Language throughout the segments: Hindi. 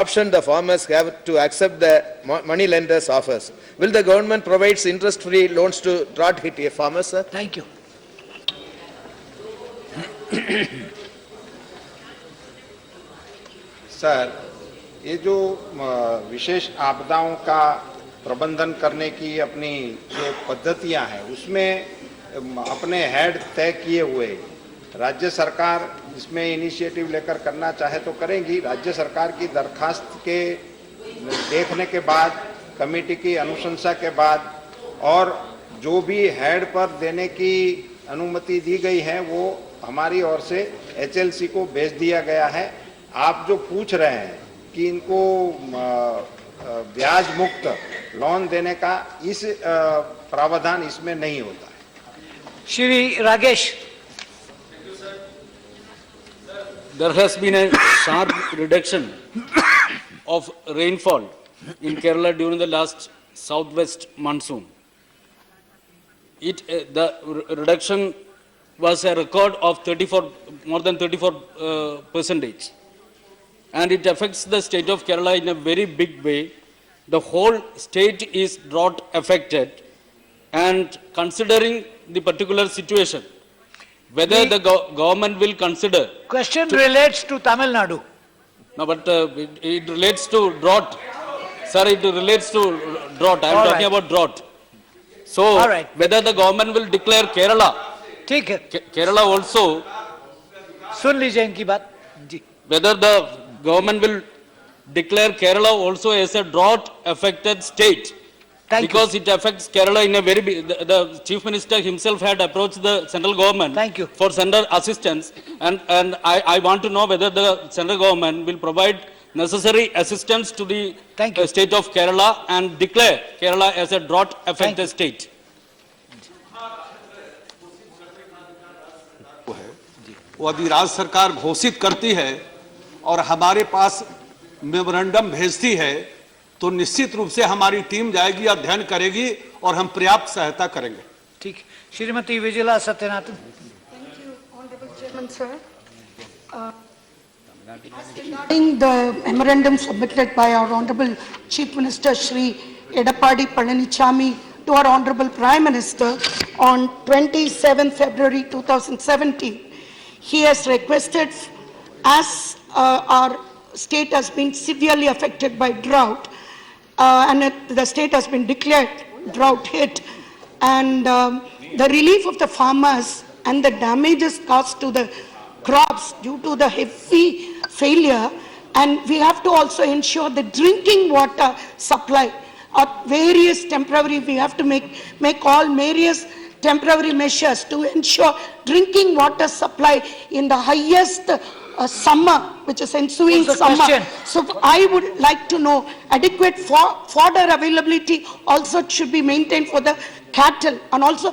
option the farmers have to accept the money lenders' offers. Will the government provide interest-free loans to drought-hit farmers, sir? Thank you. Sir, ये जो विशेष आपदाओं का प्रबंधन करने की अपनी जो पद्धतियां हैं, उसमें अपने हेड तय किए हुए राज्य सरकार इसमें इनिशिएटिव लेकर करना चाहे तो करेंगी। राज्य सरकार की दरखास्त के देखने के बाद, कमेटी की अनुशंसा के बाद और जो भी हेड पर देने की अनुमति दी गई है वो हमारी ओर से एचएलसी को भेज दिया गया है। आप जो पूछ रहे हैं कि इनको ब्याज मुक्त लोन देने का इस प्रावधान इसमें नहीं होता है। Shri Ragesh, there has been a sharp reduction of rainfall in Kerala during the last southwest monsoon. The reduction was a record of more than 34%. And it affects the state of Kerala in a very big way. The whole state is drought affected, and considering the particular situation, whether the government will consider... Question relates to Tamil Nadu. No, but it relates to drought. Sir, it relates to drought. I am talking about drought. So, whether the government will declare Kerala, Kerala also... सुन लीजिए इनकी बात जी. Whether the government will declare Kerala also as a drought-affected state. Because it affects Kerala in a very big... The Chief Minister himself had approached the central government for central assistance, and I want to know whether the central government will provide necessary assistance to the state of Kerala and declare Kerala as a drought-affected state. वो अभी राज्य सरकार घोषित करती है और हमारे पास मेमोरेंडम भेजती है तो निश्चित रूप से हमारी टीम जाएगी, अध्ययन करेगी और हम पर्याप्त सहायता करेंगे। ठीक, Shrimati Vijila Sathyanathan. Thank you, Honorable Chairman, sir. Regarding the memorandum submitted by our Honorable Chief Minister Shri Edappadi Palanichami to our Honorable Prime Minister on 27 February 2017, he has requested, as our state has been severely affected by drought, and the state has been declared drought hit, and the relief of the farmers and the damages caused to the crops due to the heavy failure, and we have to also ensure the drinking water supply. Various temporary, we have to make all various temporary measures to ensure drinking water supply in the highest summer, which is ensuing summer. So I would like to know adequate fodder availability also should be maintained for the cattle, and also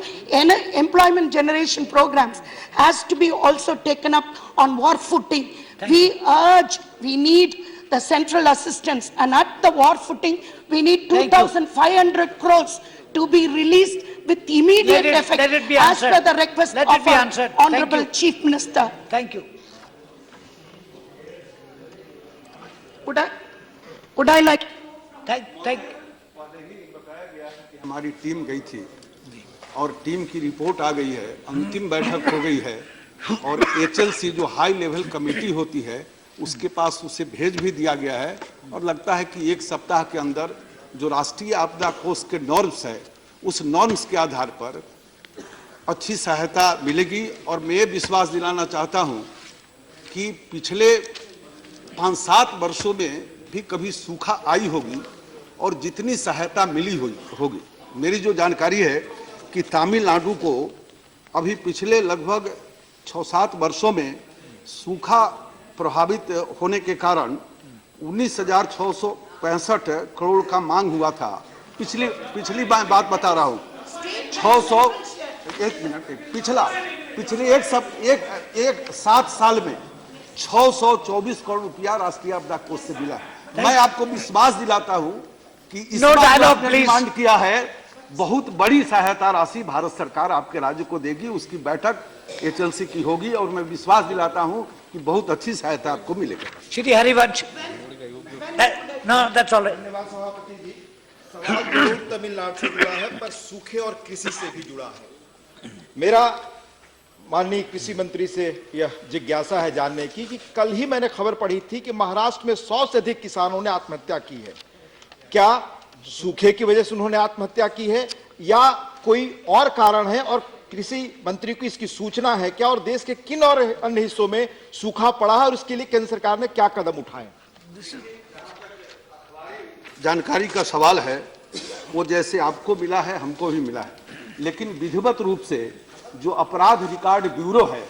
employment generation programs has to be also taken up on war footing. We urge, we need the central assistance, and at the war footing we need 2,500 crores to be released with immediate effect as per the request of our Honorable Chief Minister. Thank you. Would I like... Thank हमारी टीम गई थी और टीम की रिपोर्ट आ गई है, अंतिम बैठक हो गई है और एचएलसी जो हाई लेवल कमेटी होती है उसके पास उसे भेज भी दिया गया है और लगता है कि एक सप्ताह के अंदर जो राष्ट्रीय आपदा कोष के नॉर्म्स है उस नॉर्म्स के आधार पर अच्छी सहायता मिलेगी। और मैं विश्वास दिलाना चाहता हूं कि पिछले 5-7 वर्षों में भी कभी सूखा आई होगी और जितनी सहायता मिली होगी, मेरी जो जानकारी है कि तमिलनाडु को अभी पिछले लगभग 6-7 वर्षों में सूखा प्रभावित होने के कारण 19,665 करोड़ का मांग हुआ था। पिछली बात बता रहा हूँ, 600 पिछले एक 7 साल में 624 करोड़ रुपया राष्ट्रीय आपदा कोष से मिला। मैं आपको विश्वास दिलाता हूं कि इस बार डिमांड किया है, बहुत बड़ी सहायता राशि भारत सरकार आपके राज्य को देगी। उसकी बैठक एचएलसी की होगी और मैं विश्वास दिलाता हूं कि बहुत अच्छी सहायता आपको मिलेगी। Shri Harivansh, No, that's all right. धन्यवाद सभापति जी। सवाल जरूर तमिलनाडु से जुड़ा है पर सूखे और कृषि से भी जुड़ा है। मेरा माननीय कृषि मंत्री से यह जिज्ञासा है जानने की कि कल ही मैंने खबर पढ़ी थी कि महाराष्ट्र में 100 से अधिक किसानों ने आत्महत्या की है। क्या सूखे की वजह से उन्होंने आत्महत्या की है या कोई और कारण है, और कृषि मंत्री को इसकी सूचना है क्या, और देश के किन और अन्य हिस्सों में सूखा पड़ा है और इसके लिए केंद्र सरकार ने क्या कदम उठाए? जानकारी का सवाल है, वो जैसे आपको मिला है हमको भी मिला है, लेकिन विधिवत रूप से जो अपराध रिकॉर्ड ब्यूरो है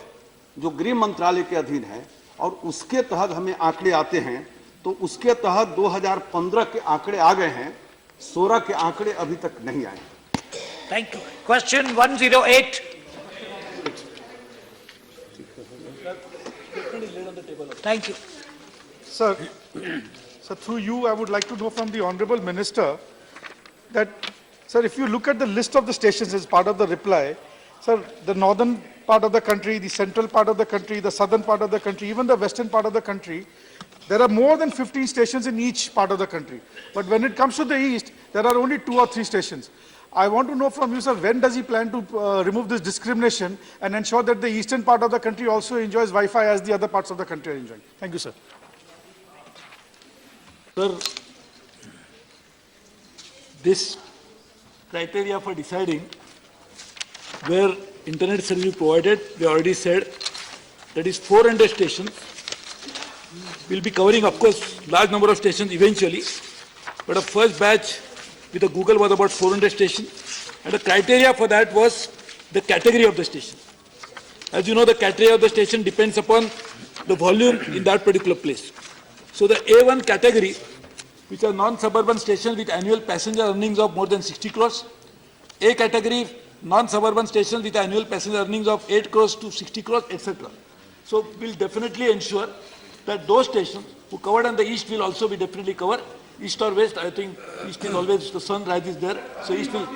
जो गृह मंत्रालय के अधीन है और उसके तहत हमें आंकड़े आते हैं, तो उसके तहत 2015 के आंकड़े आ गए हैं, 16 के आंकड़े अभी तक नहीं आए। Thank you. Question 108. Thank you. Sir, through you, I would like to know from the Honorable Minister that, sir, if you look at the list of the stations as part of the reply, sir, the northern part of the country, the central part of the country, the southern part of the country, even the western part of the country, there are more than 15 stations in each part of the country. But when it comes to the east, there are only 2 or 3 stations. I want to know from you, sir, when does he plan to remove this discrimination and ensure that the eastern part of the country also enjoys Wi-Fi as the other parts of the country are enjoying? Thank you, sir. Sir, this criteria for deciding where internet service provided, we already said, that is 400 stations. We'll be covering, of course, large number of stations eventually, but a first batch with the Google was about 400 stations, and the criteria for that was the category of the station. As you know, the category of the station depends upon the volume in that particular place. So the A1 category, which are non-suburban stations with annual passenger earnings of more than 60 crores, A category, non-suburban stations with annual passenger earnings of 8 crores to 60 crores, etc. So we'll definitely ensure that those stations who covered on the east will also be definitely covered. East or west, I think east is always, the sun rises there, so east will,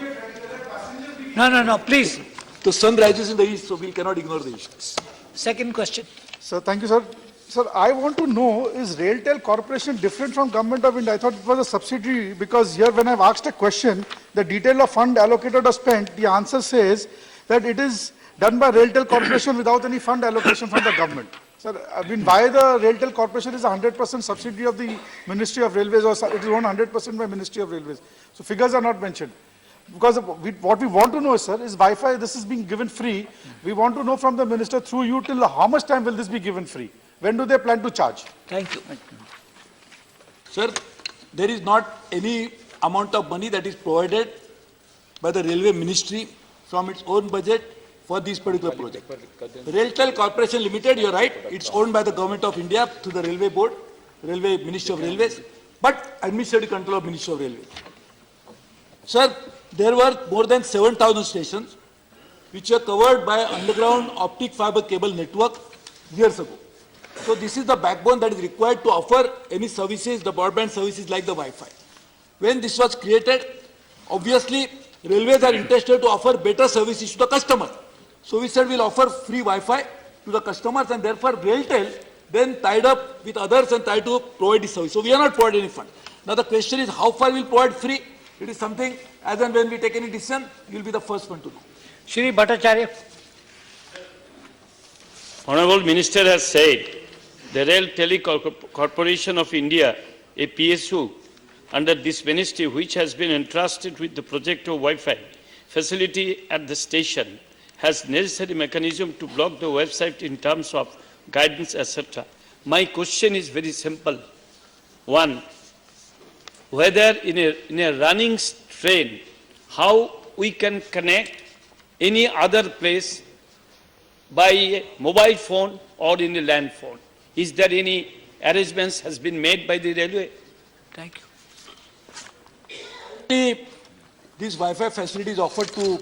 No, please. the sun rises in the east, so we cannot ignore the east. Second question. Sir, thank you, sir. Sir, I want to know, is Railtel Corporation different from Government of India? I thought it was a subsidiary, because here when I've asked a question, the detail of fund allocated or spent, the answer says that it is done by Railtel Corporation without any fund allocation from the government. Sir, I mean, why the Railtel Corporation is a 100% subsidiary of the Ministry of Railways, or it is owned 100% by Ministry of Railways? So figures are not mentioned. Because what we want to know, sir, is Wi-Fi, this is being given free. We want to know from the minister through you till how much time will this be given free? When do they plan to charge? Thank you. Sir, there is not any amount of money that is provided by the Railway Ministry from its own budget for this particular project. Railtel Corporation Limited, you're right, it's owned by the Government of India through the Railway Board, Railway Ministry of Railways, but administrative control of Ministry of Railways. Sir, there were more than 7,000 stations which were covered by underground optic fiber cable network years ago. So this is the backbone that is required to offer any services, the broadband services like the Wi-Fi. When this was created, obviously railways are interested to offer better services to the customer. So we said we'll offer free Wi-Fi to the customers, and therefore Railtel then tied up with others and tried to provide this service. So we are not providing any fund. Now the question is how far we'll provide free. It is something, as and when we take any decision, you'll be the first one to know. Shri Bhattacharya. Honorable Minister has said the Rail Corporation of India, a PSU, under this ministry, which has been entrusted with the project of Wi-Fi facility at the station, has necessary mechanism to block the website in terms of guidance, etc. My question is very simple. One, whether in a running train, how we can connect any other place by a mobile phone or in a land phone. Is there any arrangements has been made by the railway? Thank you. This Wi-Fi facility is offered to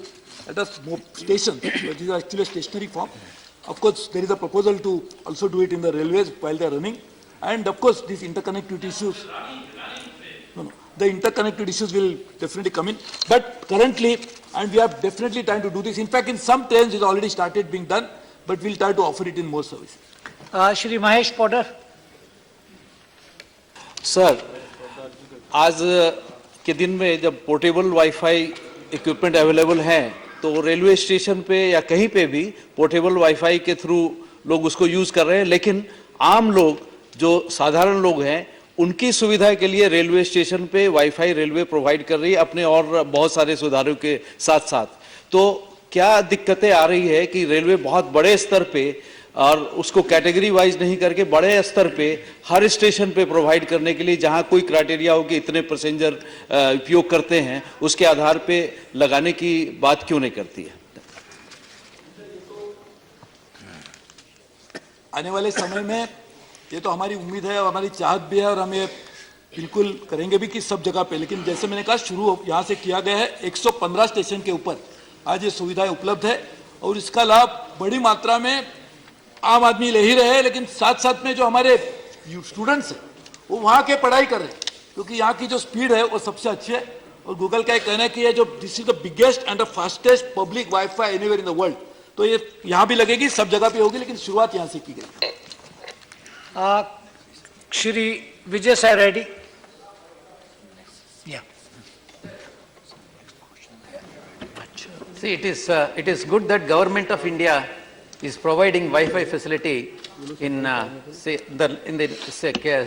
at a station, which is actually a stationary form. Of course, there is a proposal to also do it in the railways while they are running. And of course, these interconnectivity issues, the interconnectivity issues will definitely come in. But currently, and we are definitely trying to do this. In fact, in some trains, it already started being done, but we'll try to offer it in more services. Shri Mahesh Poddar. Sir, आज के दिन में जब पोर्टेबल वाईफाई इक्विपमेंट अवेलेबल हैं तो रेलवे स्टेशन पे या कहीं पे भी पोर्टेबल वाईफाई के थ्रू लोग उसको यूज कर रहे हैं, लेकिन आम लोग जो साधारण लोग हैं उनकी सुविधा के लिए रेलवे स्टेशन पे वाईफाई रेलवे प्रोवाइड कर रही है अपने और बहुत सारे सुधारों के साथ साथ। तो क्या दिक्कतें आ रही है कि रेलवे बहुत बड़े स्तर पे और उसको कैटेगरी वाइज नहीं करके बड़े स्तर पे हर स्टेशन पे प्रोवाइड करने के लिए जहां कोई क्राइटेरिया हो कि इतने पैसेंजर उपयोग करते हैं उसके आधार पे लगाने की बात क्यों नहीं करती है? आने वाले समय में ये तो हमारी उम्मीद है और हमारी चाहत भी है और हम ये बिल्कुल करेंगे भी कि सब जगह पे, लेकिन जैसे मैंने कहा शुरू यहाँ से किया गया है 115 स्टेशन के ऊपर आज ये सुविधाएं उपलब्ध है और इसका लाभ बड़ी मात्रा में आम आदमी ले ही रहे हैं, लेकिन साथ साथ में जो हमारे स्टूडेंट्स हैं वो वहाँ के पढ़ाई कर रहे हैं क्योंकि यहाँ की जो स्पीड है वो सबसे अच्छी है। और गूगल का ये कहना है कि ये जो this is the biggest and the fastest public wifi anywhere in the world, तो ये यहाँ भी लगेगी, सब जगह पे होगी, लेकिन शुरुआत यहाँ से की गई। Shri Vijay Sai Reddy. Yeah. See, it is good that Government of India is providing Wi-Fi facility in the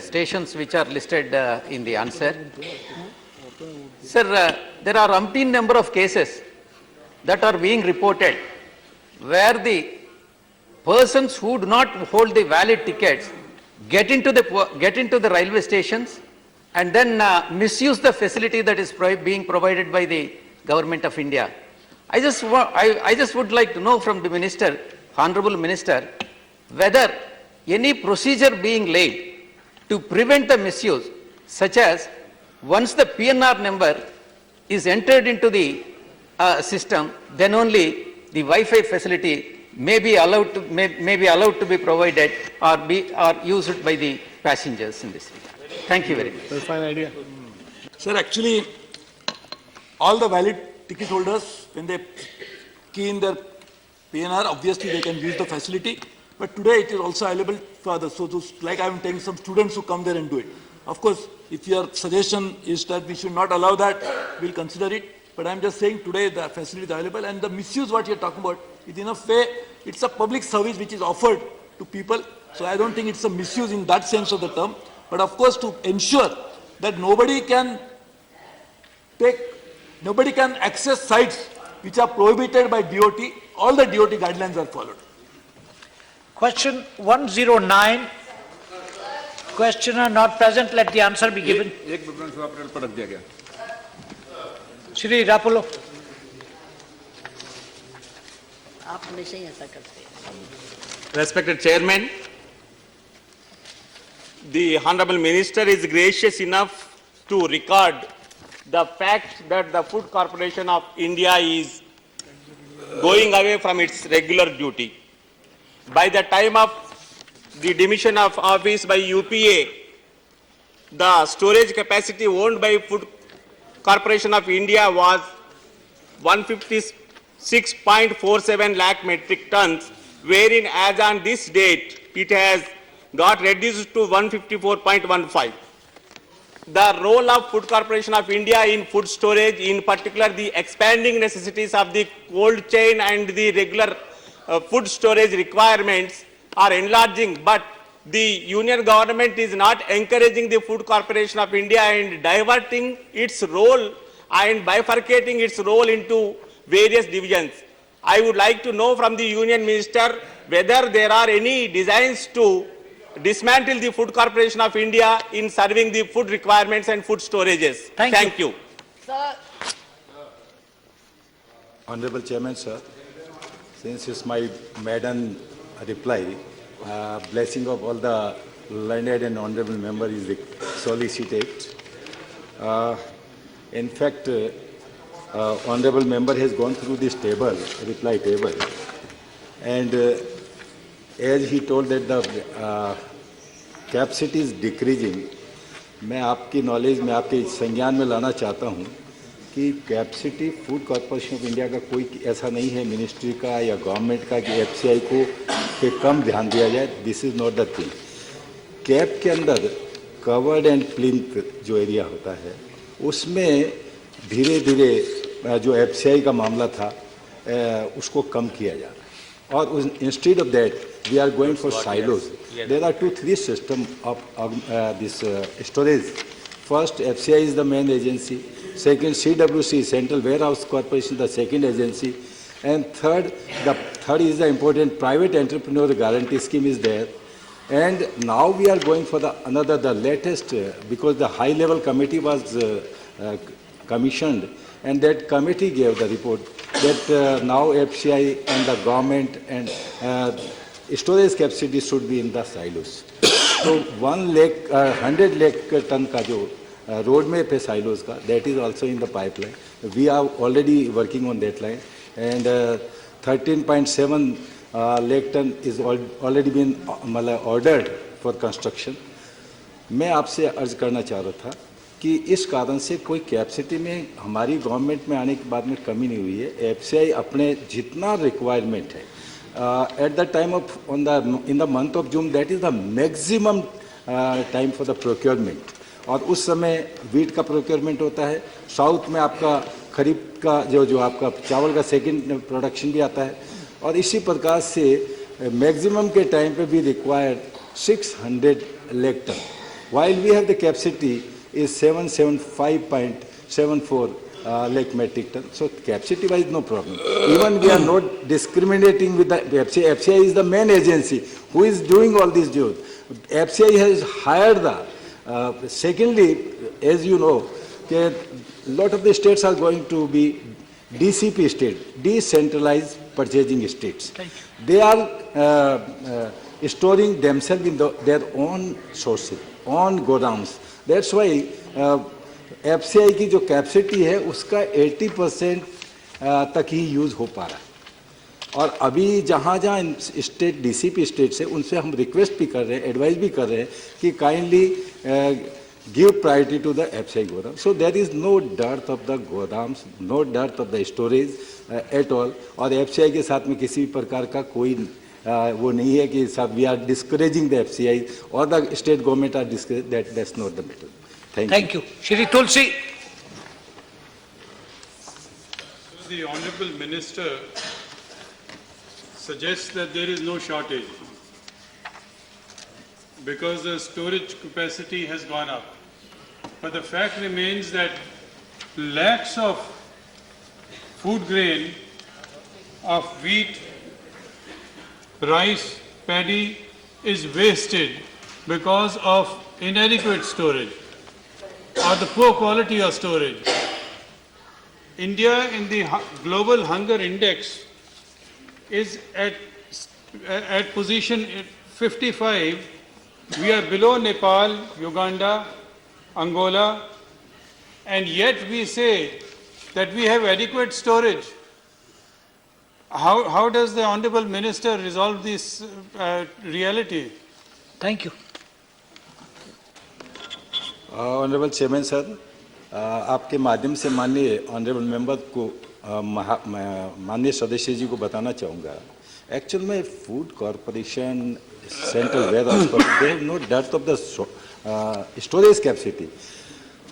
stations which are listed in the answer. Sir, there are umpteen number of cases that are being reported where the persons who do not hold the valid tickets get into the railway stations and then misuse the facility that is being provided by the Government of India. I just would like to know from the Minister, Honorable Minister, whether any procedure being laid to prevent the misuse, such as once the PNR number is entered into the system, then only the Wi-Fi facility may be allowed to be provided or used by the passengers in this regard. Thank you very much. That's a fine idea. Sir, actually, all the valid ticket holders, when they key in their PNR, obviously they can use the facility. But today it is also available for others. So, like I am telling some students who come there and do it. Of course, if your suggestion is that we should not allow that, we'll consider it. But I'm just saying today the facility is available and the misuse what you're talking about, is in a way, it's a public service which is offered to people. So I don't think it's a misuse in that sense of the term. But of course, to ensure that nobody can access sites which are prohibited by DOT, all the DOT guidelines are followed. Question 109. Questioner not present, let the answer be given. Shri Rapolo. Respected Chairman, the Honorable Minister is gracious enough to record the fact that the Food Corporation of India is going away from its regular duty. By the time of the demission of office by UPA, the storage capacity owned by Food Corporation of India was 156.47 lakh metric tons, wherein as on this date, it has got reduced to 154.15. The role of Food Corporation of India in food storage, in particular the expanding necessities of the cold chain and the regular food storage requirements are enlarging, but the union government is not encouraging the Food Corporation of India and diverting its role and bifurcating its role into various divisions. I would like to know from the union minister whether there are any designs to dismantle the Food Corporation of India in serving the food requirements and food storages. Thank you. Sir. Honorable Chairman, sir, since it's my maiden reply, blessing of all the learned and honorable member is solicited. In fact, honorable member has gone through this table, reply table, and as he told that the capacity is decreasing, मैं आपकी नॉलेज में आपके संज्ञान में लाना चाहता हूँ कि capacity food corporation of India का कोई ऐसा नहीं है मिनिस्ट्री का या गवर्नमेंट का कि एफसीआई को पे कम ध्यान दिया जाए. This is not the thing. Cap के अंदर कवर्ड एंड प्लिंथ जो एरिया होता है उसमें धीरे धीरे जो एफसीआई का मामला था उसको कम किया जा रहा है और instead of that we are going for silos. There are 2-3 system of this storage. First FCI is the main agency, second CWC Central Warehouse Corporation the second agency, and third is the important private entrepreneur guarantee scheme is there. And now we are going for the latest because the high level committee was commissioned and that committee gave the report that now FCI and the government and storage capacity should be in the silos. So 100 lakh ton का जो road map है silos का, that is also in the pipeline. We are already working on that line, and 13.7 lakh ton is already been ordered for construction. मैं आपसे अर्ज करना चाह रहा था कि इस कारण से कोई कैपेसिटी में हमारी गवर्नमेंट में आने के बाद में कमी नहीं हुई है. एफसीआई अपने जितना रिक्वायरमेंट है at the time of in the month of June, that is the maximum time for the procurement. और उस समय वीट का प्रोक्योरमेंट होता है. साउथ में आपका खरीफ का जो आपका चावल का सेकंड प्रोडक्शन भी आता है. और इसी प्रकार से मैक्सिमम के टाइम पे भी required 600 lakh ton, while we have the capacity is 775.74 lakh metric ton. So capacity wise no problem. Even we are not discriminating with the FCI. FCI is the main agency who is doing all these jobs. FCI has hired the secondly, as you know, a lot of the states are going to be DCP state, decentralized purchasing states. They are storing themselves in their own sources, own godowns. That's why FCI की जो कैपेसिटी है उसका 80% तक ही यूज़ हो पा रहा है. और अभी जहाँ स्टेट डीसीपी स्टेट से उनसे हम रिक्वेस्ट भी कर रहे हैं, एडवाइस भी कर रहे हैं कि kindly give priority to the FCI godam. So there is no dearth of the godams, no dearth of the storage at all. और एफसीआई के साथ में किसी भी प्रकार का कोई वो नहीं है कि सब we are discouraging the FCI और the state government are discourage. That's not the matter. Thank you. Shri Tulsi. The Honorable Minister suggests that there is no shortage because the storage capacity has gone up. But the fact remains that lakhs of food grain, of wheat, rice, paddy is wasted because of inadequate storage or the poor quality of storage. India in the global hunger index is at position 55. We are below Nepal, Uganda, Angola, and yet we say that we have adequate storage. How does the Honorable Minister resolve this reality? Thank you. Honourable chairman sir, आपके माध्यम से माननीय ऑनरेबल मेंबर को माननीय सदस्य जी को बताना चाहूँगा. एक्चुअल में food corporation, central warehouse, they have no depth of the storage capacity.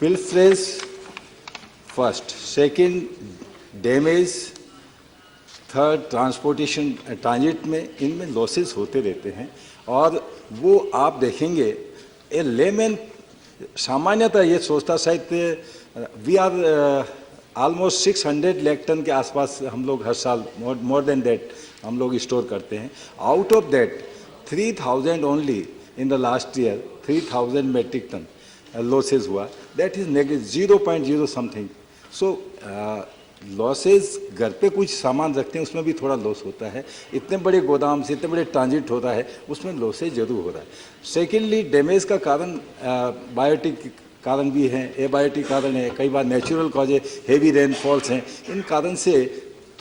Pilferage first, second damage, third transportation transit में इनमें लॉसेस होते रहते हैं. और वो आप देखेंगे ए लेमैन सामान्यतः ये सोचता शायद we are almost 600 lakh ton के आसपास हम लोग हर साल मोर देन दैट हम लोग स्टोर करते हैं. Out of that 3000 only in the last year 3000 metric ton losses हुआ. That is negative 0.0 something. So losses घर पे कुछ सामान रखते हैं उसमें भी थोड़ा लॉस होता है. इतने बड़े गोदाम से इतने बड़े ट्रांजिट होता है उसमें लॉसेज जरूर हो रहा है. सेकेंडली डैमेज का कारण बायोटिक कारण भी हैं, एबायोटिक कारण है, कई बार नेचुरल कॉज है, हेवी रेनफॉल्स हैं. इन कारण से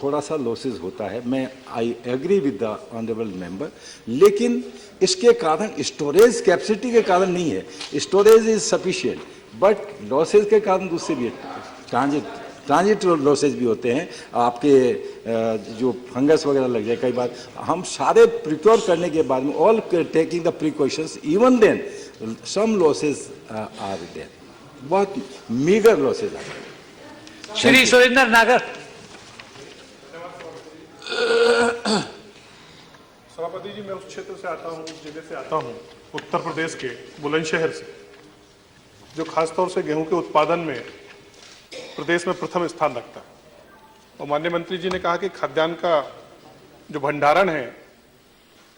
थोड़ा सा लॉसेज होता है. मैं I agree with the honourable member. लेकिन इसके कारण स्टोरेज कैपेसिटी के कारण नहीं है. Storage is sufficient but losses के कारण दूसरे भी ट्रांजिट लॉसेज भी होते हैं, आपके जो फंगस वगैरह लग जाए कई बार। हम सारे प्रिक्योर करने के बाद में all taking the precautions, even then some losses are there, बहुत मीगर लॉसेज आते हैं। श्री सुरेंद्र नागर। सभापति जी, मैं उस क्षेत्र से आता हूँ, उस जिले से आता हूँ, उत्तर प्रदेश के बुलंदशहर से, जो खासतौर से गेहूं के उत्पादन में प्रदेश में प्रथम स्थान रखता है। और माननीय मंत्री जी ने कहा कि खाद्यान्न का जो भंडारण है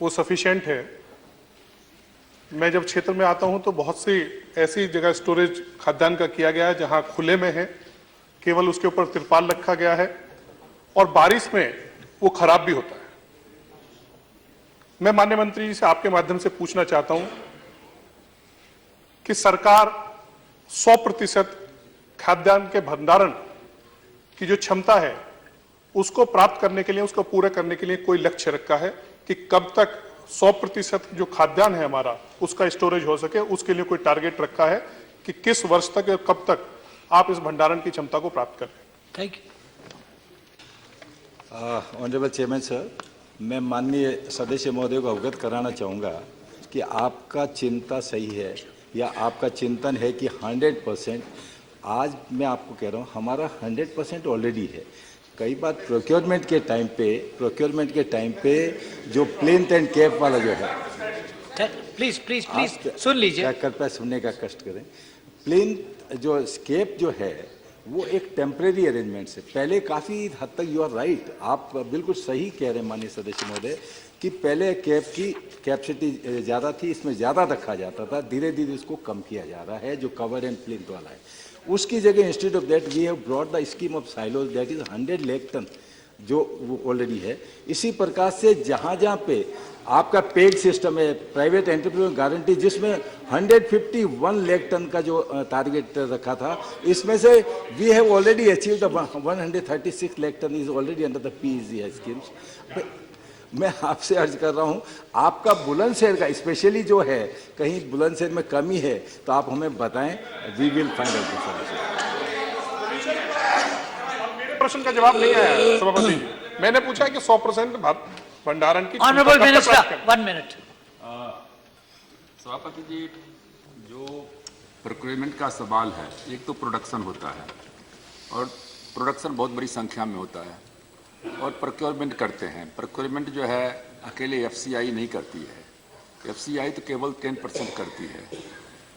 वो सफिशिएंट है। मैं जब क्षेत्र में आता हूं तो बहुत सी ऐसी जगह स्टोरेज खाद्यान्न का किया गया है जहां खुले में है, केवल उसके ऊपर तिरपाल रखा गया है और बारिश में वो खराब भी होता है। मैं माननीय मंत्री जी से आपके माध्यम से पूछना चाहता हूं कि सरकार 100% खाद्यान्न के भंडारण की जो क्षमता है उसको प्राप्त करने के लिए, उसको पूरा करने के लिए कोई लक्ष्य रखा है कि कब तक 100% जो खाद्यान्न है हमारा उसका स्टोरेज हो सके, उसके लिए कोई टारगेट रखा है कि किस वर्ष तक या कब तक आप इस भंडारण की क्षमता को प्राप्त करें? Thank you. Honourable chairman sir, मैं माननीय सदस्य महोदय को अवगत कराना चाहूँगा कि आपका चिंता सही है या आपका चिंतन है कि 100%, आज मैं आपको कह रहा हूँ हमारा 100% ऑलरेडी है। कई बार प्रोक्योरमेंट के टाइम पे जो प्लेन एंड कैप वाला जो है, प्लीज प्लीज प्लीज सुन लीजिए, कृपया सुनने का कष्ट करें। प्लेन जो स्केप जो है वो एक टेम्परेरी अरेंजमेंट से पहले काफ़ी हद तक, यू आर राइट, आप बिल्कुल सही कह रहे हैं माननीय सदस्य महोदय कि पहले कैप की कैपेसिटी ज़्यादा थी, इसमें ज़्यादा रखा जाता था, धीरे धीरे इसको कम किया जा रहा है जो कवर एंड प्लिंथ वाला है। उसकी जगह instead of that we have brought the scheme of silos that is 100 lakh ton जो ऑलरेडी है। इसी प्रकार से जहाँ जहाँ पे आपका पेड सिस्टम है, प्राइवेट एंटरप्रेन्योर गारंटी, जिसमें 151 लाख टन का जो टारगेट रखा था, इसमें से we have already achieved 136 lakh ton is already under the PEG schemes. मैं आपसे अर्ज कर रहा हूं, आपका बुलंदशहर का स्पेशली जो है, कहीं बुलंदशहर में कमी है तो आप हमें बताएं, we will find out the solution. मेरे प्रश्न का जवाब नहीं आया सभापति जी। मैंने पूछा कि 100% भंडारण की ऑनरेबल मिनिस्टर 1 मिनट। सभापति जी, जो प्रोक्योरमेंट का सवाल है, एक तो प्रोडक्शन होता है और प्रोडक्शन बहुत बड़ी संख्या में होता है और प्रोक्योरमेंट करते हैं। प्रोक्योरमेंट जो है अकेले एफसीआई नहीं करती है, एफसीआई तो केवल 10% करती है,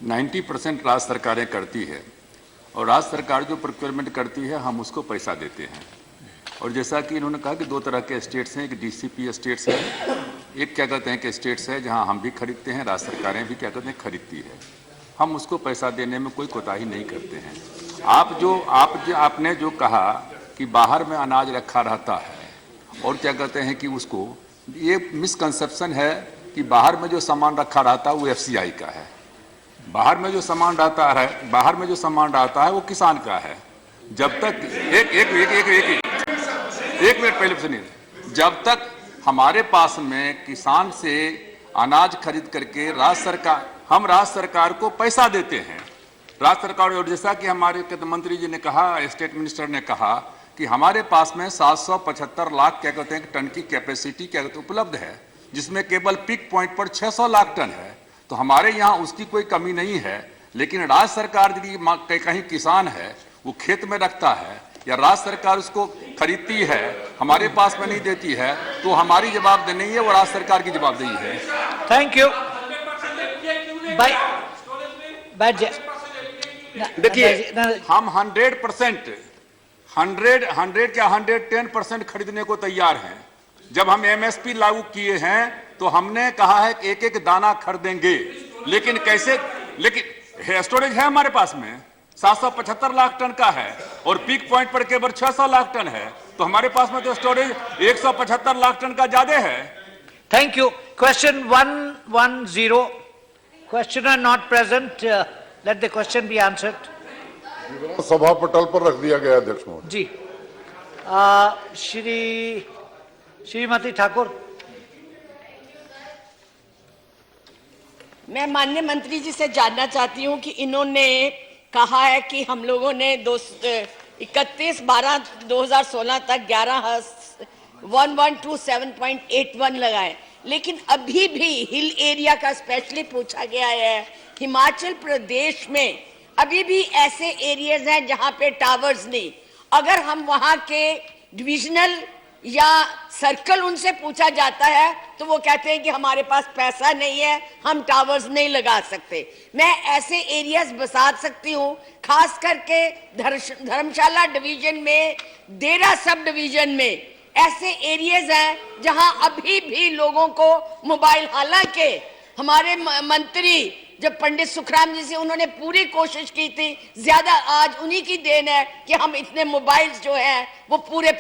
90% राज्य सरकारें करती है और राज्य सरकार जो प्रोक्योरमेंट करती है हम उसको पैसा देते हैं। और जैसा कि इन्होंने कहा कि 2 तरह के स्टेट्स हैं, एक डीसीपी स्टेट्स है, एक क्या कहते हैं कि स्टेट्स है जहां हम भी खरीदते हैं, राज्य सरकारें भी क्या कहते हैं खरीदती है। हम उसको पैसा देने में कोई कोताही नहीं करते हैं। आपने जो कहा कि बाहर में अनाज रखा रहता है और क्या कहते हैं कि उसको, ये मिसकंसेप्शन है कि बाहर में जो सामान रखा रहता है वो एफसीआई का है। बाहर में जो सामान रहता है वो किसान का है। जब तक एक मिनट पहले सुनिए, जब तक हमारे पास में किसान से अनाज खरीद करके हम राज्य सरकार को पैसा देते हैं, राज्य सरकार। और जैसा कि हमारे मंत्री जी ने कहा, स्टेट मिनिस्टर ने कहा कि हमारे पास में 775 लाख क्या कहते हैं टन की कैपेसिटी क्या कहते हैं उपलब्ध है, जिसमें केवल पीक पॉइंट पर 600 लाख टन है। तो हमारे यहाँ उसकी कोई कमी नहीं है। लेकिन राज्य सरकार यदि कहीं किसान है वो खेत में रखता है या राज्य सरकार उसको खरीदती है, हमारे पास में नहीं देती है, तो हमारी जवाबदेही नहीं है, वो राज्य सरकार की जवाबदेही है। Thank you. देखिए, हम 110% खरीदने को तैयार हैं। जब हम एमएसपी लागू किए हैं तो हमने कहा है कि एक दाना खरीदेंगे, लेकिन कैसे? लेकिन स्टोरेज है हमारे पास में 775 लाख टन का है और पीक पॉइंट पर केवल 600 लाख टन है, तो हमारे पास में तो स्टोरेज 175 लाख टन का ज्यादा है। Thank you. Question 110, questioner not present, let the question be answered. सभा पटल पर रख दिया गया अध्यक्ष महोदय जी। श्रीमती ठाकुर। मैं माननीय मंत्री जी से जानना चाहती हूं कि इन्होंने कहा है कि हम लोगों ने 31/12/2016 तक 1127.81 लगाए, लेकिन अभी भी हिल एरिया का स्पेशली पूछा गया है। हिमाचल प्रदेश में अभी भी ऐसे एरियाज हैं जहां पे टावर्स नहीं। अगर हम वहां के डिविजनल या सर्कल उनसे पूछा जाता है तो वो कहते हैं कि हमारे पास पैसा नहीं है, हम टावर्स नहीं लगा सकते। मैं ऐसे एरियाज बता सकती हूँ, खास करके धर्मशाला डिवीजन में, देरा सब डिवीजन में ऐसे एरियाज हैं जहां अभी भी लोगों को मोबाइल, हालांकि हमारे मंत्री जब पंडित सुखराम जी से उन्होंने पूरी कोशिश की थी, ज्यादा आज उन्हीं की देन है कि हम इतने मोबाइल्स जो हैं वो पूरे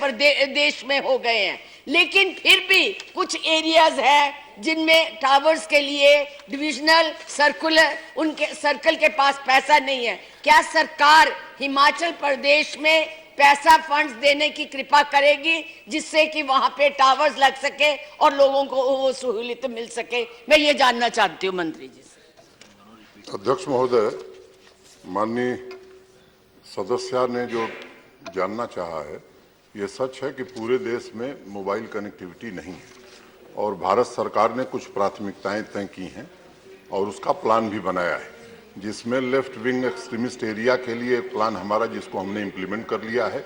देश में हो गए हैं। लेकिन फिर भी कुछ एरियाज हैं जिनमें टावर्स के लिए डिविजनल सर्कुलर उनके सर्कल के पास पैसा नहीं है। क्या सरकार हिमाचल प्रदेश में पैसा फंड्स देने की कृपा करेगी जिससे कि वहां पे टावर्स लग सके और लोगों को वो सहूलियत मिल सके? मैं ये जानना चाहती हूँ मंत्री जी से। अध्यक्ष महोदय, माननीय सदस्य ने जो जानना चाहा है, ये सच है कि पूरे देश में मोबाइल कनेक्टिविटी नहीं है और भारत सरकार ने कुछ प्राथमिकताएं तय की हैं और उसका प्लान भी बनाया है, जिसमें लेफ्ट विंग एक्सट्रीमिस्ट एरिया के लिए एक प्लान हमारा जिसको हमने इम्प्लीमेंट कर लिया है।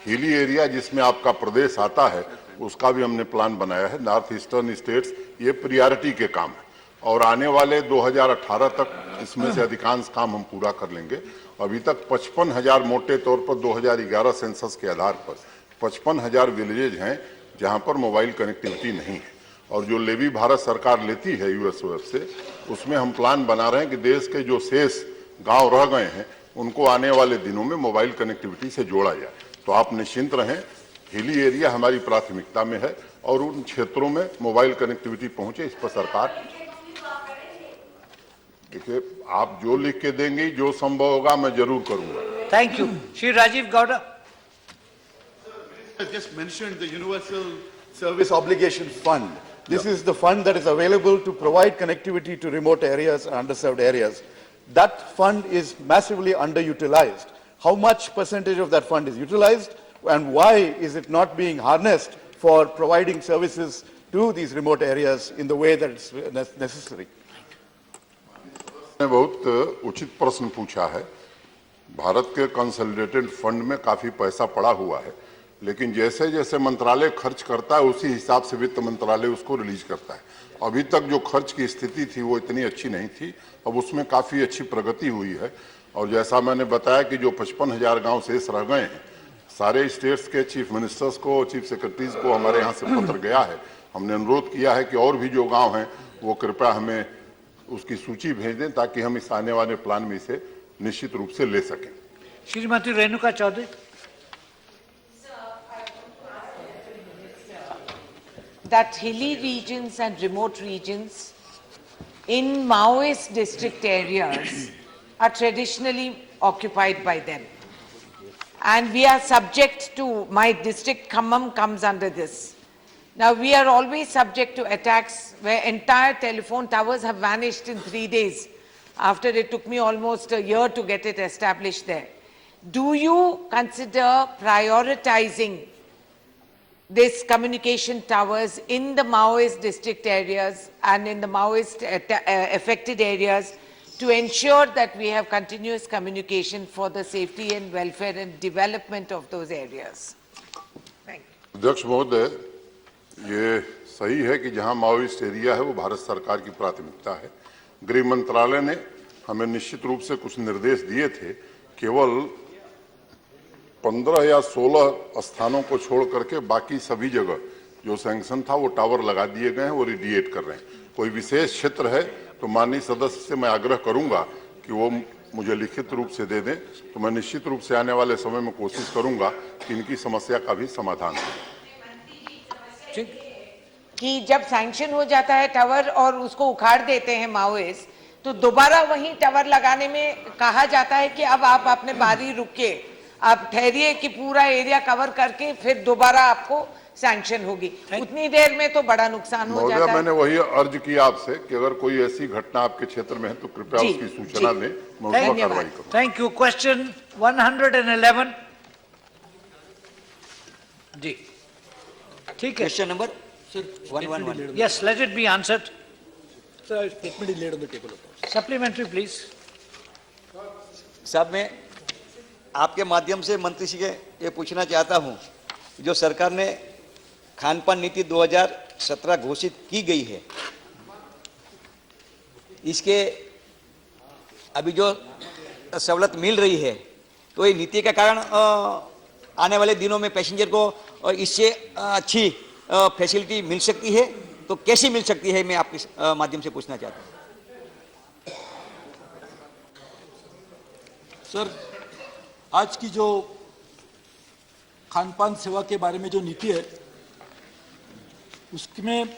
हिली एरिया जिसमें आपका प्रदेश आता है उसका भी हमने प्लान बनाया है। नॉर्थ ईस्टर्न स्टेट्स ये प्रियॉरिटी के काम है और आने वाले 2018 तक इसमें से अधिकांश काम हम पूरा कर लेंगे। अभी तक 55,000 मोटे तौर पर 2011 सेंसस के आधार पर 55,000 विलेजेज हैं जहां पर मोबाइल कनेक्टिविटी नहीं है और जो लेवी भारत सरकार लेती है यूएसओएफ से, उसमें हम प्लान बना रहे हैं कि देश के जो शेष गांव रह गए हैं उनको आने वाले दिनों में मोबाइल कनेक्टिविटी से जोड़ा जाए। तो आप निश्चिंत रहें, हिली एरिया हमारी प्राथमिकता में है और उन क्षेत्रों में मोबाइल कनेक्टिविटी पहुंचे, इस पर सरकार, देखिए आप जो लिख के देंगे, जो संभव होगा मैं जरूर करूंगा। Thank you. Shri Rajiv Gowda. I just mentioned the Universal Service Obligation Fund. This is the fund that is available to provide connectivity to remote areas and underserved areas. That fund is massively underutilized. How much percentage of that fund is utilized and why is it not being harnessed for providing services to these remote areas in the way that it's necessary? ने बहुत उचित प्रश्न पूछा है। भारत के कंसोलिडेटेड फंड में काफी पैसा पड़ा हुआ है, लेकिन जैसे जैसे मंत्रालय खर्च करता है उसी हिसाब से वित्त मंत्रालय उसको रिलीज करता है। अभी तक जो खर्च की स्थिति थी वो इतनी अच्छी नहीं थी, अब उसमें काफी अच्छी प्रगति हुई है। और जैसा मैंने बताया कि जो 55,000 गांव शेष रह गए हैं, सारे स्टेट्स के चीफ मिनिस्टर्स को, चीफ सेक्रेटरीज को हमारे यहाँ से पत्र गया है। हमने अनुरोध किया है कि और भी जो गाँव हैं वो कृपया हमें उसकी सूची भेज दें ताकि हम इस आने वाले प्लान में इसे निश्चित रूप से ले सकें। Shrimati Renuka Chaudhary. That hilly regions and remote regions in Maoist district areas are traditionally occupied by them. And we are subject to, my district Khammam comes under this. Now we are always subject to attacks where entire telephone towers have vanished in 3 days after it took me almost a year to get it established there. Do you consider prioritizing these communication towers in the Maoist district areas and in the Maoist affected areas to ensure that we have continuous communication for the safety and welfare and development of those areas? Thank you. अध्यक्ष महोदय, ये सही है कि जहां माओइस्ट एरिया है वो भारत सरकार की प्राथमिकता है। गृह मंत्रालय ने हमें निश्चित रूप से कुछ निर्देश दिए थे। केवल 15 या 16 स्थानों को छोड़ करके बाकी सभी जगह जो सैंक्शन था वो टावर लगा दिए गए हैं, वो रेडिएट कर रहे हैं। कोई विशेष क्षेत्र है तो माननीय सदस्य से मैं आग्रह करूंगा कि वो मुझे लिखित रूप से दे दें, तो मैं निश्चित रूप से आने वाले समय में कोशिश करूंगा कि इनकी समस्या का भी समाधान हो। कि जब सैंक्शन हो जाता है टावर और उसको उखाड़ देते हैं माओइस्ट, तो दोबारा वहीं टावर लगाने में कहा जाता है कि अब आप अपने बारी रुके, आप ठहरिए कि पूरा एरिया कवर करके फिर दोबारा आपको सैंक्शन होगी। उतनी देर में तो बड़ा नुकसान हो जाता है। मैंने वही अर्ज किया आपसे कि अगर कोई ऐसी घटना आपके क्षेत्र में है तो कृपया उसकी सूचना दें, मैं उस पर कार्रवाई करूं। Thank you. क्वेश्चन 111। जी, ठीक है. Question number? Sir, 111. Yes, let it be answered. Sir, statement is laid on the table. Supplementary, please. साहब, मैं आपके माध्यम से मंत्री जी के ये पूछना चाहता हूँ, जो सरकार ने खान पान नीति 2017 घोषित की गई है, इसके अभी जो सवलत मिल रही है, तो ये नीति के कारण आने वाले दिनों में पैसेंजर को इससे अच्छी फैसिलिटी मिल सकती है, तो कैसी मिल सकती है, मैं आपके माध्यम से पूछना चाहता हूँ. सर, आज की जो खान पान सेवा के बारे में जो नीति है, उसमें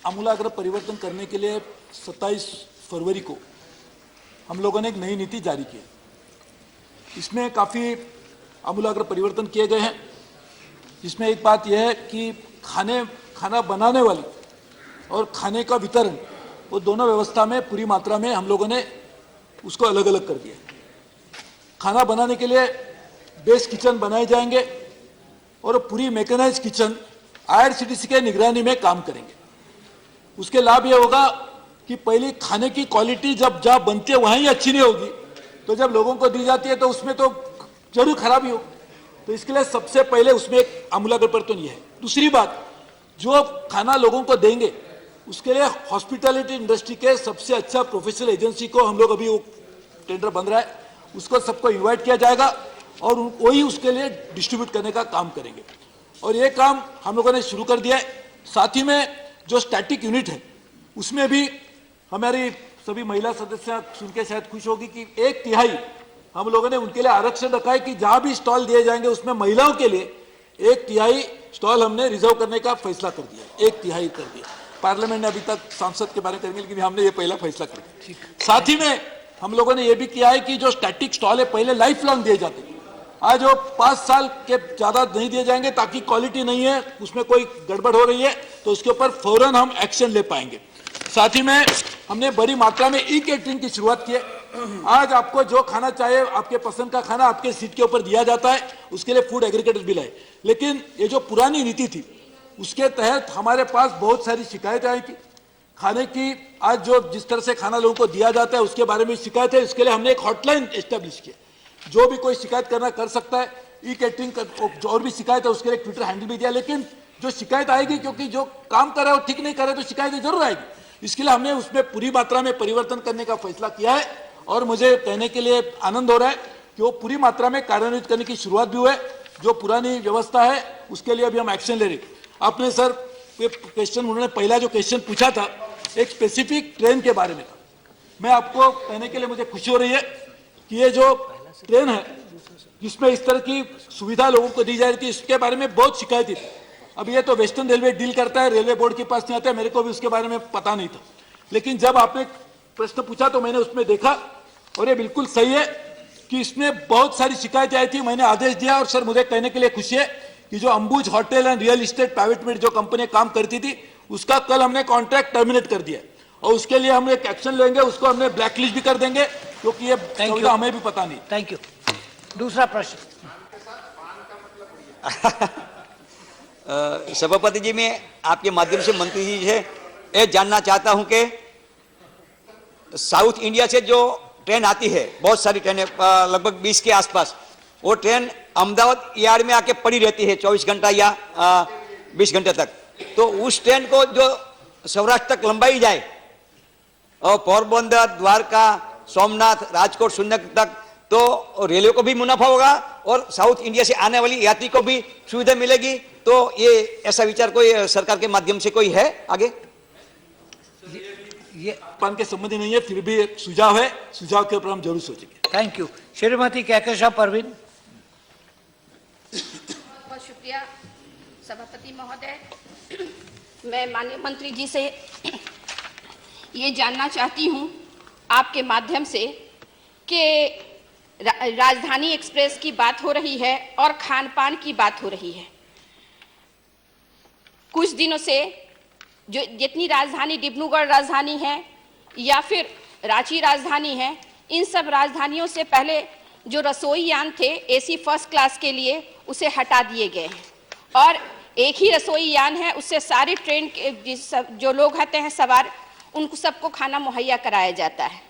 आमूलाग्र परिवर्तन करने के लिए 27 फरवरी को हम लोगों ने एक नई नीति जारी की. इसमें काफ़ी आमूलाग्र परिवर्तन किए गए हैं, जिसमें एक बात यह है कि खाना बनाने वाली और खाने का वितरण, वो दोनों व्यवस्था में पूरी मात्रा में हम लोगों ने उसको अलग अलग कर दिया. खाना बनाने के लिए बेस किचन बनाए जाएंगे और पूरी मैकेनाइज किचन IRCTC के निगरानी में काम करेंगे. उसके लाभ ये होगा कि पहले खाने की क्वालिटी जब जहाँ बनती है वहाँ ही अच्छी नहीं होगी, तो जब लोगों को दी जाती है तो उसमें तो जरूर खराबी हो. तो इसके लिए सबसे पहले उसमें एक आमूलाग्र परिवर्तन ये है. दूसरी बात, जो खाना लोगों को देंगे उसके लिए हॉस्पिटैलिटी इंडस्ट्री के सबसे अच्छा प्रोफेशनल एजेंसी को हम लोग, अभी वो टेंडर बन रहा है, उसको सबको इनवाइट किया जाएगा और वही उसके लिए डिस्ट्रीब्यूट करने का काम करेंगे. और ये काम हम लोगों ने शुरू कर दिया है. साथ ही में जो स्टैटिक यूनिट है, उसमें भी हमारी सभी महिला सदस्य सुन के शायद खुश होगी कि 1/3 हम लोगों ने उनके लिए आरक्षण रखा है कि जहां भी स्टॉल दिए जाएंगे उसमें महिलाओं के लिए 1/3 स्टॉल हमने रिजर्व करने का फैसला कर दिया. 1/3 कर दिया. पार्लियामेंट ने अभी तक सांसद के बारे में करेंगे, लेकिन हमने ये पहला फैसला कर दिया. साथ ही में हम लोगों ने ये भी किया है कि जो स्टैटिक स्टॉल है पहले लाइफ लॉन्ग दिए जाते थे, आज वो 5 साल के ज्यादा नहीं दिए जाएंगे, ताकि क्वालिटी नहीं है, उसमें कोई गड़बड़ हो रही है तो उसके ऊपर फौरन हम एक्शन ले पाएंगे. साथ ही में हमने बड़ी मात्रा में ई-कैटरिंग की शुरुआत की है. आज आपको जो खाना चाहिए, आपके पसंद का खाना आपके सीट के ऊपर दिया जाता है, उसके लिए फूड एग्रीगेटर बिल है. लेकिन ये जो पुरानी नीति थी, उसके तहत हमारे पास बहुत सारी शिकायतें आई थी खाने की. आज जो जिस तरह से खाना लोगों को दिया जाता है उसके बारे में शिकायत है, इसके लिए हमने एक हॉटलाइन एस्टेब्लिश किया. जो भी कोई शिकायत करना कर सकता है. ई-कैटरिंग जो और भी शिकायत है उसके लिए ट्विटर हैंडल भी दिया. लेकिन जो शिकायत आएगी, क्योंकि जो काम कर रहा है वो ठीक नहीं कर रहा है, तो शिकायतें जरूर आएगी. इसके लिए हमने उसमें पूरी मात्रा में परिवर्तन करने का फैसला किया है और मुझे कहने के लिए आनंद हो रहा है कि वो पूरी मात्रा में कार्यान्वित करने की शुरुआत भी हुई है. जो पुरानी व्यवस्था है उसके लिए अभी हम एक्शन ले रहे हैं. आपने सर क्वेश्चन, उन्होंने पहला जो क्वेश्चन पूछा था एक स्पेसिफिक ट्रेन के बारे में था. मैं आपको कहने के लिए मुझे खुशी हो रही है कि ये जो ट्रेन है जिसमें इस तरह की सुविधा लोगों को दी जा रही थी, इसके बारे में बहुत शिकायतें थी. अब ये तो वेस्टर्न रेलवे डील करता है, रेलवे बोर्ड के पास नहीं आता है, मेरे को भी उसके बारे में पता नहीं था. लेकिन जब आपने प्रश्न पूछा तो मैंने उसमें देखा और ये बिल्कुल सही है कि इसमें बहुत सारी शिकायतें आई थी. मैंने आदेश दिया और सर मुझे कहने के लिए खुशी है कि जो Ambuj hotel and real estate private limited जो कंपनी काम करती थी, उसका कल हमने कॉन्ट्रैक्ट टर्मिनेट कर दिया और उसके लिए हम एक एक्शन लेंगे. उसको हमने ब्लैकलिस्ट भी कर देंगे, क्योंकि ये सुविधा हमें भी पता नहीं. Thank you. दूसरा प्रश्न. सभापति जी, मैं आपके माध्यम से मंत्री जी से ये जानना चाहता हूं कि साउथ इंडिया से जो ट्रेन आती है, बहुत सारी ट्रेनें, लगभग 20 के आसपास, वो ट्रेन अहमदाबाद यार्ड में आके पड़ी रहती है 24 घंटा या 20 घंटे तक. तो उस ट्रेन को जो सौराष्ट्र तक लंबाई जाए और पोरबंदर, द्वारका, सोमनाथ, राजकोट, सुरनगर तक, तो रेलवे को भी मुनाफा होगा और साउथ इंडिया से आने वाली यात्री को भी सुविधा मिलेगी. तो ये ऐसा विचार कोई सरकार के माध्यम से कोई है आगे? ये पान के संबंधी नहीं है, फिर भी एक सुझाव है, सुझाव के ऊपर हम जरूर सोचेंगे. Thank you. श्रीमती कहकशा परवीन. बहुत शुक्रिया सभापति महोदय. मैं माननीय मंत्री जी से ये जानना चाहती हूँ आपके माध्यम से कि राजधानी एक्सप्रेस की बात हो रही है और खान पान की बात हो रही है. कुछ दिनों से जो जितनी राजधानी, डिब्रूगढ़ राजधानी है या फिर रांची राजधानी है, इन सब राजधानियों से पहले जो रसोई यान थे एसी फर्स्ट क्लास के लिए, उसे हटा दिए गए हैं और एक ही रसोई यान है, उससे सारी ट्रेन के जो लोग होते हैं सवार, उनको सबको खाना मुहैया कराया जाता है।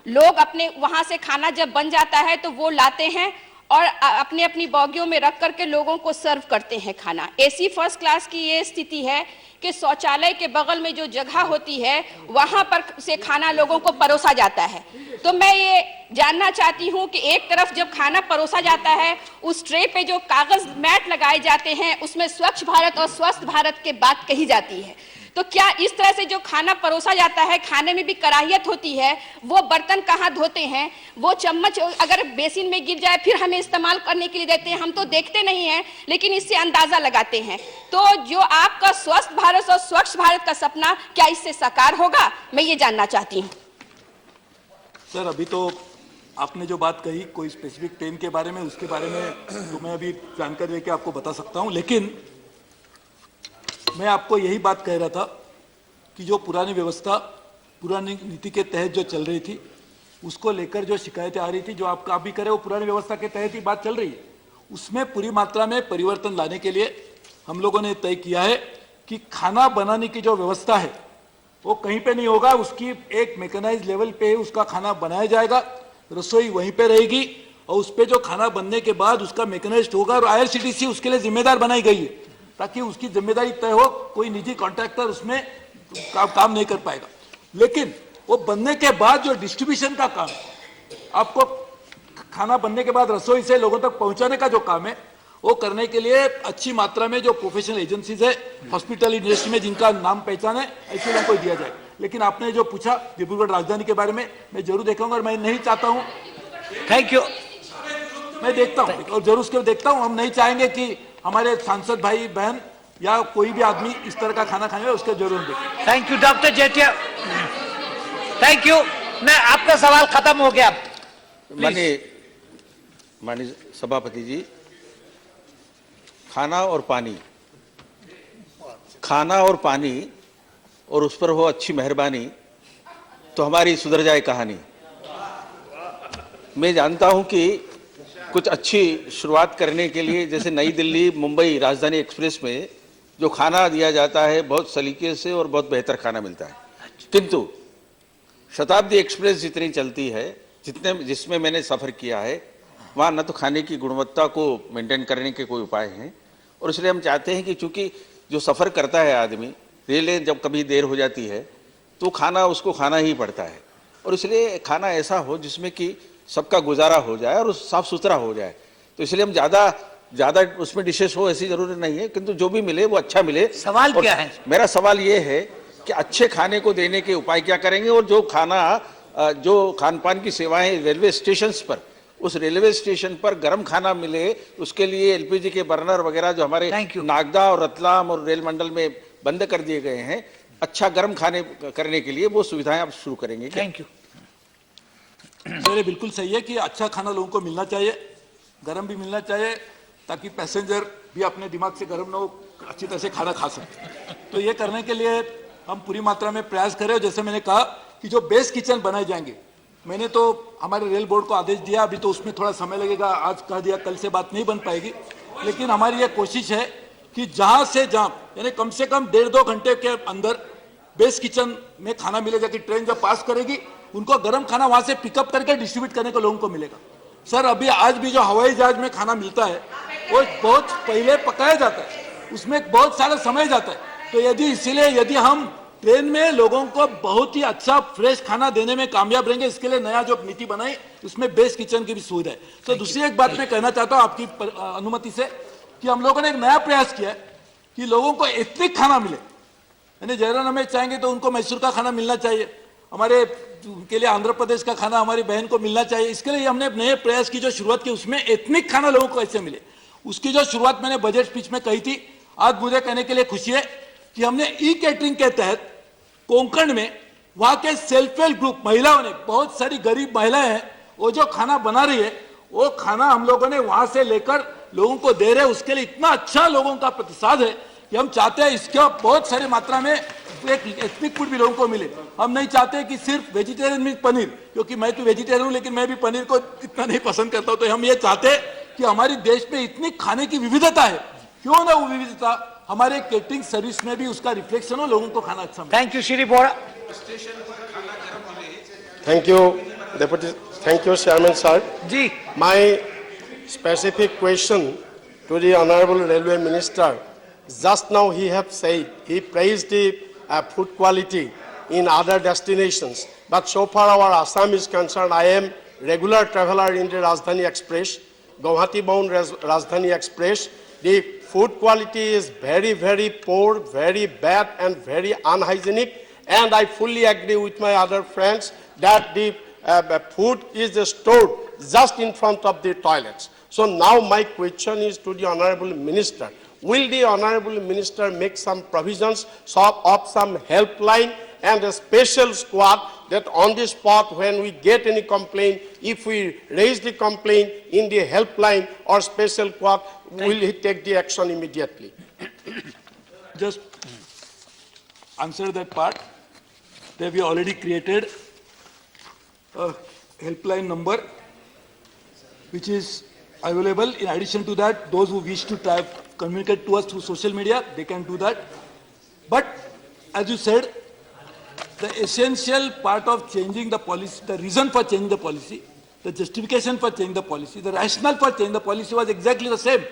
लोग अपने वहां से खाना जब बन जाता है तो वो लाते हैं और अपनी अपनी बोगियों में रख करके लोगों को सर्व करते हैं खाना। एसी फर्स्ट क्लास की ये स्थिति है कि शौचालय के बगल में जो जगह होती है वहां पर से खाना लोगों को परोसा जाता है। तो मैं ये जानना चाहती हूं कि एक तरफ जब खाना परोसा जाता है, उस ट्रे पे जो कागज मैट लगाए जाते हैं उसमें स्वच्छ भारत और स्वस्थ भारत की बात कही जाती है, तो क्या इस तरह से जो खाना परोसा जाता है, खाने में भी कराहियत होती है, वो बर्तन कहाँ धोते हैं, वो चम्मच अगर बेसिन में गिर जाए फिर हमें इस्तेमाल करने के लिए देते हैं, हम तो देखते नहीं हैं लेकिन इससे अंदाजा लगाते हैं। तो जो आपका स्वस्थ भारत और स्वच्छ भारत का सपना क्या इससे साकार होगा, मैं ये जानना चाहती हूँ। सर, अभी तो आपने जो बात कही कोई स्पेसिफिक ट्रेन के बारे में, उसके बारे में तो मैं अभी जानकारी लेके आपको बता सकता हूँ, लेकिन मैं आपको यही बात कह रहा था कि जो पुरानी व्यवस्था, पुरानी नीति के तहत जो चल रही थी, उसको लेकर जो शिकायतें आ रही थी, जो आप भी करें वो पुरानी व्यवस्था के तहत ही बात चल रही है, उसमें पूरी मात्रा में परिवर्तन लाने के लिए हम लोगों ने तय किया है कि खाना बनाने की जो व्यवस्था है वो कहीं पे नहीं होगा, उसकी एक मैकेनाइज लेवल पे उसका खाना बनाया जाएगा, रसोई वहीं पे रहेगी और उस पे जो खाना बनने के बाद उसका मैकेनाइज्ड होगा और IRCTC उसके लिए जिम्मेदार बनाई गई है ताकि उसकी जिम्मेदारी तय हो, कोई निजी कॉन्ट्रैक्टर उसमें काम नहीं कर पाएगा। लेकिन वो बनने के बाद जो डिस्ट्रीब्यूशन का काम, आपको खाना बनने के बाद रसोई से लोगों तक पहुंचाने का जो काम है, वो करने के लिए अच्छी मात्रा में जो प्रोफेशनल एजेंसीज है, हॉस्पिटल इंडस्ट्री में जिनका नाम पहचान है, ऐसे लोगों को दिया जाए। लेकिन आपने जो पूछा डिब्रूगढ़ राजधानी के बारे में, मैं जरूर देखूंगा और मैं नहीं चाहता हूँ, थैंक यू, मैं देखता हूँ और जरूर उसके देखता हूँ। हम नहीं चाहेंगे कि हमारे सांसद भाई बहन या कोई भी आदमी इस तरह का खाना खाने, उसके जरूर देखें। Thank you doctor जेठिया, thank you. मैं आपका सवाल खत्म हो गया। माननीय सभापति जी, खाना और पानी और उस पर हो अच्छी मेहरबानी तो हमारी सुधर जाए कहानी। मैं जानता हूं कि कुछ अच्छी शुरुआत करने के लिए, जैसे नई दिल्ली मुंबई राजधानी एक्सप्रेस में जो खाना दिया जाता है बहुत सलीके से और बहुत बेहतर खाना मिलता है, किंतु शताब्दी एक्सप्रेस जितनी चलती है, जिसमें मैंने सफ़र किया है, वहाँ न तो खाने की गुणवत्ता को मेंटेन करने के कोई उपाय हैं और इसलिए हम चाहते हैं कि चूंकि जो सफ़र करता है आदमी, रेलें जब कभी देर हो जाती है तो खाना उसको खाना ही पड़ता है और इसलिए खाना ऐसा हो जिसमें कि सबका गुजारा हो जाए और साफ सुथरा हो जाए। तो इसलिए हम ज़्यादा उसमें डिशेस हो ऐसी जरूरी नहीं है, किंतु जो भी मिले वो अच्छा मिले। सवाल क्या है? मेरा सवाल ये है कि अच्छे खाने को देने के उपाय क्या करेंगे और जो खान पान की सेवाएं रेलवे स्टेशन पर, उस रेलवे स्टेशन पर गर्म खाना मिले, उसके लिए LPG के बर्नर वगैरह जो हमारे नागदा और रतलाम और रेल मंडल में बंद कर दिए गए हैं, अच्छा गर्म खाने करने के लिए वो सुविधाएं आप शुरू करेंगे। Thank you. सर, ये बिल्कुल सही है कि अच्छा खाना लोगों को मिलना चाहिए, गर्म भी मिलना चाहिए ताकि पैसेंजर भी अपने दिमाग से गर्म ना हो, अच्छी तरह से खाना खा सके। तो ये करने के लिए हम पूरी मात्रा में प्रयास करें। जैसे मैंने कहा कि जो बेस किचन बनाए जाएंगे, मैंने तो हमारे रेल बोर्ड को आदेश दिया, अभी तो उसमें थोड़ा समय लगेगा, आज कह दिया कल से बात नहीं बन पाएगी, लेकिन हमारी ये कोशिश है कि जहां से जहां यानी कम से कम 1.5-2 घंटे के अंदर बेस किचन में खाना मिलेगा कि ट्रेन जब पास करेगी उनको गर्म खाना वहां से पिकअप करके डिस्ट्रीब्यूट करने को लोगों को मिलेगा। सर, अभी आज भी जो हवाई जहाज में खाना मिलता है वो बहुत पहले पकाया जाता है, उसमें बहुत सारा समय जाता है। तो यदि हम ट्रेन में लोगों को बहुत ही अच्छा फ्रेश खाना देने में कामयाब रहेंगे, इसके लिए नया जो नीति बनाई उसमें बेस किचन की भी सुविधा है। तो दूसरी एक बात मैं कहना चाहता हूँ आपकी अनुमति से कि हम लोगों ने एक नया प्रयास किया है कि लोगों को एथनिक खाना मिले, यानी जयराम रमेश चाहेंगे तो उनको मैसूर का खाना मिलना चाहिए, हमारे उनके लिए आंध्र प्रदेश का खाना हमारी बहन को मिलना चाहिए। इसके लिए हमने नए प्रयास की जो शुरुआत की, उसमें एथनिक खाना लोगों को कैसे मिले, उसकी जो शुरुआत मैंने बजट स्पीच में कही थी। आज मुझे कहने के लिए खुशी है कि हमने ई-कैटरिंग के तहत कोंकण में वहां के सेल्फ हेल्प ग्रुप महिलाओं ने, बहुत सारी गरीब महिलाएं हैं, वो जो खाना बना रही है वो खाना हम लोगों ने वहां से लेकर लोगों को दे रहे हैं। उसके लिए इतना अच्छा लोगों का प्रतिसाद है कि हम चाहते हैं इसका बहुत सारी मात्रा में एक एथनिक फूड भी लोगों को मिले। हम नहीं चाहते कि सिर्फ वेजिटेरियन मीन पनीर, क्योंकि मैं तो वेजिटेरियन हूं लेकिन मैं भी पनीर को इतना नहीं पसंद करता हूं। तो हम ये चाहते हैं कि हमारे देश में इतनी खाने की विविधता है क्यों ना वो विविधता हमारे केटरिंग सर्विस में भी उसका रिफ्लेक्शन हो, लोगों को खाना अच्छा मिले। Thank you, Shri Bora. Thank you, Deputy. Thank you, Chairman Sir. Ji. My specific question to the Honorable Railway Minister. Just now he have said, he praised the food quality in other destinations. But so far our Assam is concerned, I am regular traveler in the Rajdhani Express, Guwahati bound Rajdhani Express. The food quality is very, very poor, very bad and very unhygienic. And I fully agree with my other friends that the food is stored just in front of the toilets. So now my question is to the Honorable Minister. Will the Honorable Minister make some provisions of some helpline and a special squad that on the spot when we get any complaint, if we raise the complaint in the helpline or special squad, will he take the action immediately? Just answer that part. That we already created a helpline number which is available. In addition to that, those who wish to communicate to us through social media, they can do that. But as you said, the essential part of changing the policy, the reason for changing the policy, the justification for changing the policy, the rationale for changing the policy was exactly the same.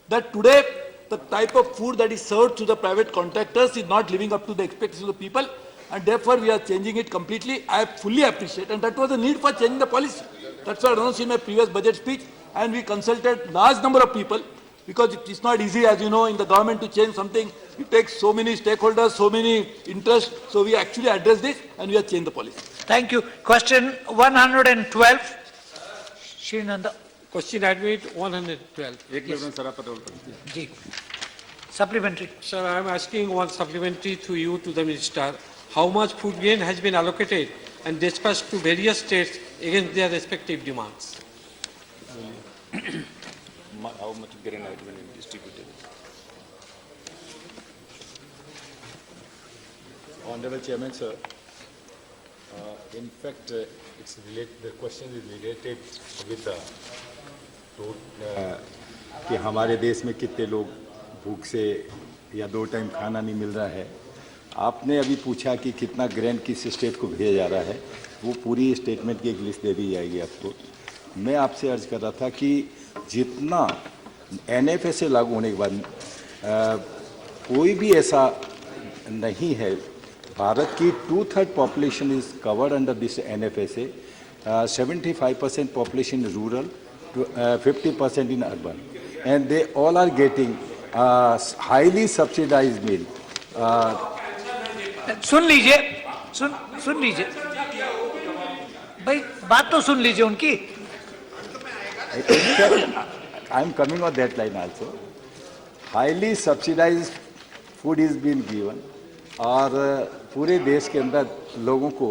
That today, the type of food that is served to the private contractors is not living up to the expectations of the people, and therefore we are changing it completely. I fully appreciate, and that was the need for changing the policy. That's why I announced in my previous budget speech, and we consulted large number of people, because it is not easy, as you know, in the government to change something. It takes so many stakeholders, so many interests. So we actually addressed this, and we have changed the policy. Thank you. Question 112. Srinanda. Question admit 112. Ji. Supplementary. Sir, I am asking one supplementary to you, to the Minister. How much food grain has been allocated and dispatched to various states against their respective demands? How much grain has been distributed? Honorable Chairman, sir, in fact, the question is related with the कि हमारे देश में कितने लोग भूख से या 2 टाइम खाना नहीं मिल रहा है। आपने अभी पूछा कि कितना ग्रेन किस स्टेट को भेजा जा रहा है, वो पूरी स्टेटमेंट की एक लिस्ट दे दी जाएगी आपको। मैं आपसे अर्ज कर रहा था कि जितना NFSA लागू होने के बाद कोई भी ऐसा नहीं है, भारत की 2/3 population is covered under this NFSA, 75% population is rural, 50% in urban, and they all are getting highly subsidized meal. सुन लीजिए, सुन लीजिए भाई, बात तो सुन लीजिए उनकी। I am coming on that line also. Highly subsidized food is being given, और पूरे देश के अंदर लोगों को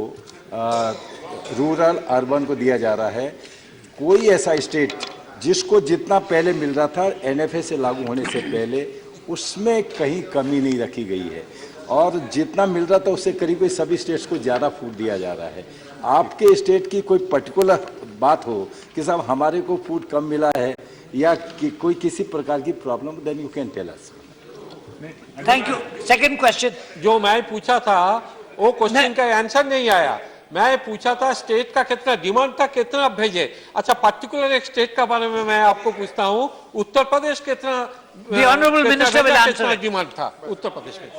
रूरल अर्बन को दिया जा रहा है। कोई ऐसा स्टेट जिसको जितना पहले मिल रहा था NFSA लागू होने से पहले, उसमें कहीं कमी नहीं रखी गई है, और जितना मिल रहा था उससे करीब सभी स्टेट्स को ज़्यादा फूड दिया जा रहा है। आपके स्टेट की कोई पर्टिकुलर बात हो कि साहब हमारे को फूड कम मिला है या कि कोई किसी प्रकार की problem, then you can tell us. Thank you. Second question जो मैं पूछा था वो क्वेश्चन का आंसर नहीं आया। मैं पूछा था स्टेट का कितना डिमांड था, कितना भेजे। अच्छा, पर्टिकुलर एक स्टेट का बारे में मैं आपको पूछता हूँ, उत्तर प्रदेश कितना The Honorable Minister will answer. Demand था उत्तर प्रदेश में?